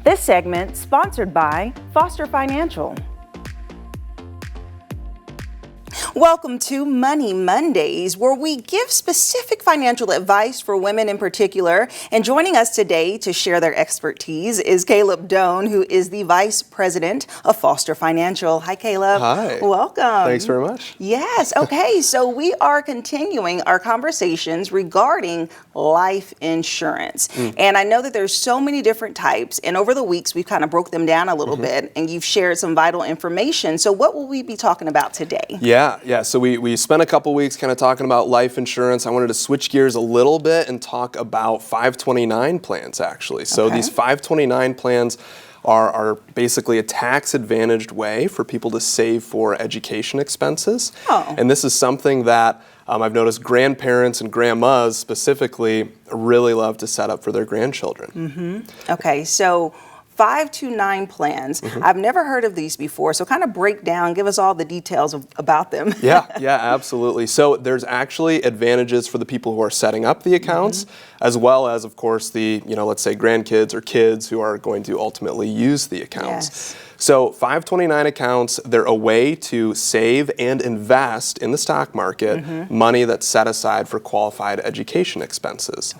This segment sponsored by Foster Financial. Welcome to Money Mondays, where we give specific financial advice for women in particular. And joining us today to share their expertise is Caleb Doan, who is the Vice President of Foster Financial. Hi, Caleb. Hi. Welcome. Thanks very much. Yes. Okay. So we are continuing our conversations regarding life insurance. And I know that there's so many different types. And over the weeks, we've kind of broke them down a little bit, and you've shared some vital information. So what will we be talking about today? Yeah. So we spent a couple weeks kind of talking about life insurance. I wanted to switch gears a little bit and talk about 529 plans, actually. So these 529 plans are basically a tax-advantaged way for people to save for education expenses. And this is something that I've noticed grandparents and grandmas specifically really love to set up for their grandchildren. Okay, so 529 plans. I've never heard of these before, so kind of break down, give us all the details about them. Yeah, absolutely. So there's actually advantages for the people who are setting up the accounts, as well as, of course, the, let's say grandkids or kids who are going to ultimately use the accounts. So 529 accounts, they're a way to save and invest in the stock market money that's set aside for qualified education expenses.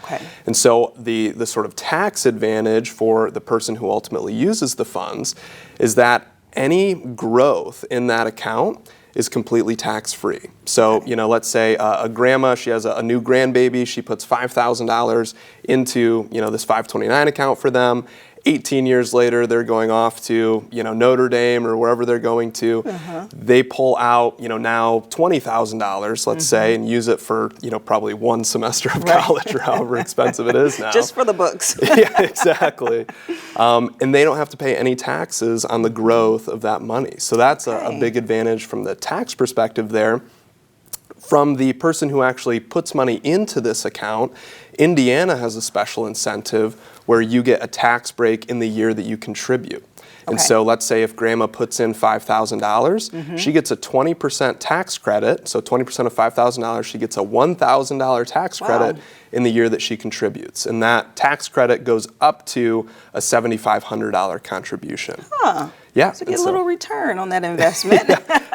And so the sort of tax advantage for the person who ultimately uses the funds is that any growth in that account is completely tax-free. So, let's say a grandma, she has a new grandbaby, she puts $5,000 into, this 529 account for them. 18 years later, they're going off to, Notre Dame or wherever they're going to. They pull out, now $20,000, let's say, and use it for, probably one semester of college or however expensive it is now. Just for the books. Yeah, exactly. And they don't have to pay any taxes on the growth of that money. So that's a big advantage from the tax perspective there. From the person who actually puts money into this account, Indiana has a special incentive where you get a tax break in the year that you contribute. And so let's say if grandma puts in $5,000, she gets a 20% tax credit. So 20% of $5,000, she gets a $1,000 tax credit in the year that she contributes. And that tax credit goes up to a $7,500 contribution. Yeah. So get a little return on that investment.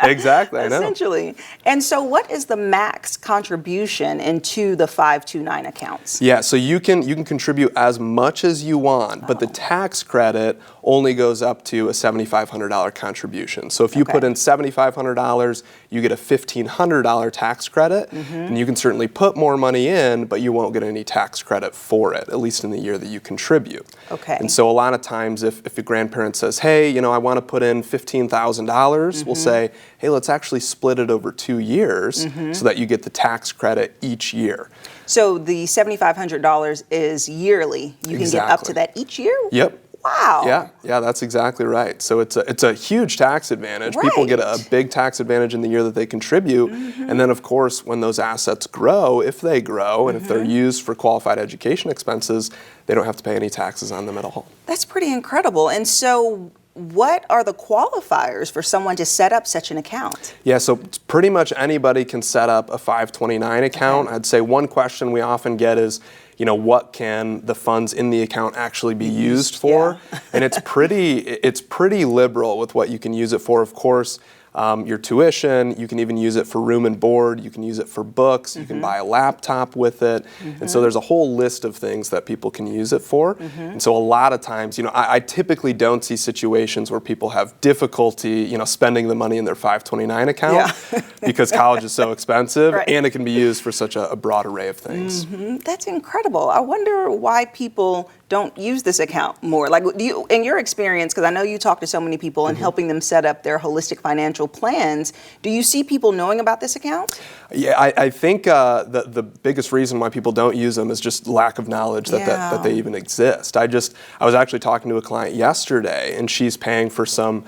Exactly, I know. Essentially. And so what is the max contribution into the 529 accounts? Yeah, so you can contribute as much as you want, but the tax credit only goes up to a $7,500 contribution. So if you put in $7,500, you get a $1,500 tax credit, and you can certainly put more money in, but you won't get any tax credit for it, at least in the year that you contribute. And so a lot of times if a grandparent says, hey, I want to put in $15,000, we'll say, hey, let's actually split it over 2 years so that you get the tax credit each year. So the $7,500 is yearly. You can get up to that each year? Yep. Wow. Yeah, that's exactly right. So it's a huge tax advantage. People get a big tax advantage in the year that they contribute. And then, of course, when those assets grow, if they grow, and if they're used for qualified education expenses, they don't have to pay any taxes on them at all. That's pretty incredible. And so what are the qualifiers for someone to set up such an account? Yeah, so pretty much anybody can set up a 529 account. I'd say one question we often get is, what can the funds in the account actually be used for? And it's pretty liberal with what you can use it for. Of course, your tuition, you can even use it for room and board, you can use it for books, you can buy a laptop with it. And so there's a whole list of things that people can use it for. And so a lot of times, I typically don't see situations where people have difficulty, spending the money in their 529 account because college is so expensive and it can be used for such a broad array of things. That's incredible. I wonder why people don't use this account more. Like, do you, in your experience, because I know you talk to so many people and helping them set up their holistic financial plans, do you see people knowing about this account? Yeah, I think the biggest reason why people don't use them is just lack of knowledge that they even exist. I was actually talking to a client yesterday, and she's paying for some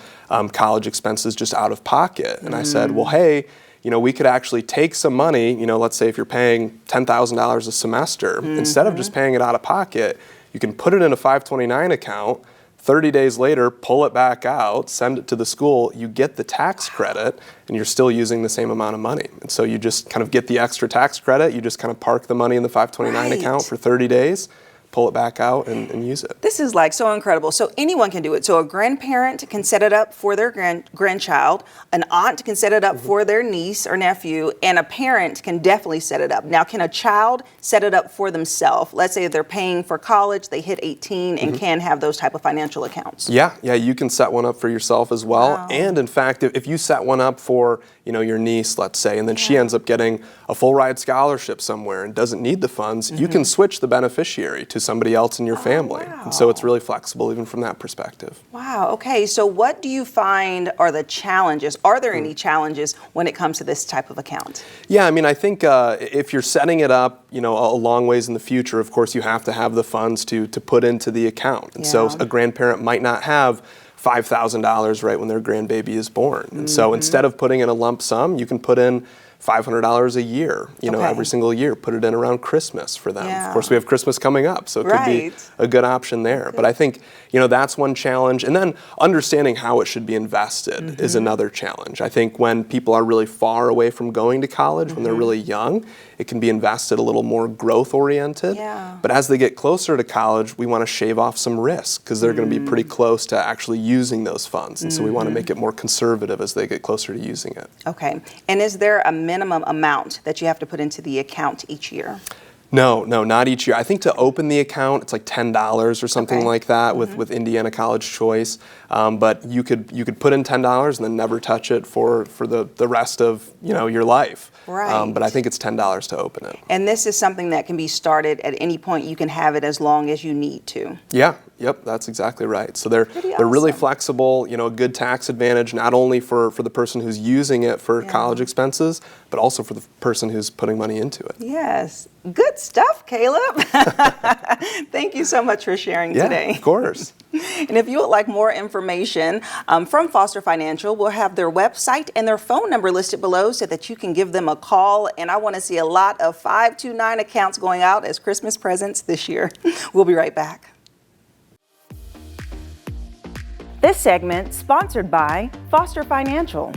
college expenses just out of pocket. And I said, well, hey, we could actually take some money, let's say if you're paying $10,000 a semester, instead of just paying it out of pocket, you can put it in a 529 account, 30 days later, pull it back out, send it to the school, you get the tax credit, and you're still using the same amount of money. And so you just kind of get the extra tax credit, you just kind of park the money in the 529 account for 30 days, pull it back out and use it. This is like so incredible. So anyone can do it. So a grandparent can set it up for their grandchild, an aunt can set it up for their niece or nephew, and a parent can definitely set it up. Now, can a child set it up for themselves? Let's say they're paying for college, they hit 18 and can have those type of financial accounts. Yeah, you can set one up for yourself as well. Wow. And in fact, if you set one up for, your niece, let's say, and then she ends up getting a full ride scholarship somewhere and doesn't need the funds, you can switch the beneficiary to somebody else in your family. Wow. And so it's really flexible even from that perspective. Wow. Okay. So what do you find are the challenges? Are there any challenges when it comes to this type of account? Yeah, I think if you're setting it up, a long ways in the future, of course, you have to have the funds to put into the account. And so a grandparent might not have $5,000 right when their grandbaby is born. And so instead of putting in a lump sum, you can put in $500 a year, every single year, put it in around Christmas for them. Yeah. Of course, we have Christmas coming up, so it could be a good option there. But I think, that's one challenge. And then understanding how it should be invested is another challenge. I think when people are really far away from going to college, when they're really young, it can be invested a little more growth oriented. Yeah. But as they get closer to college, we want to shave off some risk because they're going to be pretty close to actually using those funds. And so we want to make it more conservative as they get closer to using it. Okay. And is there a minimum amount that you have to put into the account each year? No, not each year. I think to open the account, it's like $10 or something like that with Indiana College Choice. But you could put in $10 and then never touch it for the rest of your life. Right. But I think it's $10 to open it. And this is something that can be started at any point. You can have it as long as you need to. Yeah. Yep, that's exactly right. So they're really flexible, a good tax advantage, not only for the person who's using it for college expenses, but also for the person who's putting money into it. Yes. Good stuff, Caleb. Thank you so much for sharing today. Yeah, of course. And if you would like more information from Foster Financial, we'll have their website and their phone number listed below so that you can give them a call. And I want to see a lot of 529 accounts going out as Christmas presents this year. We'll be right back. This segment sponsored by Foster Financial.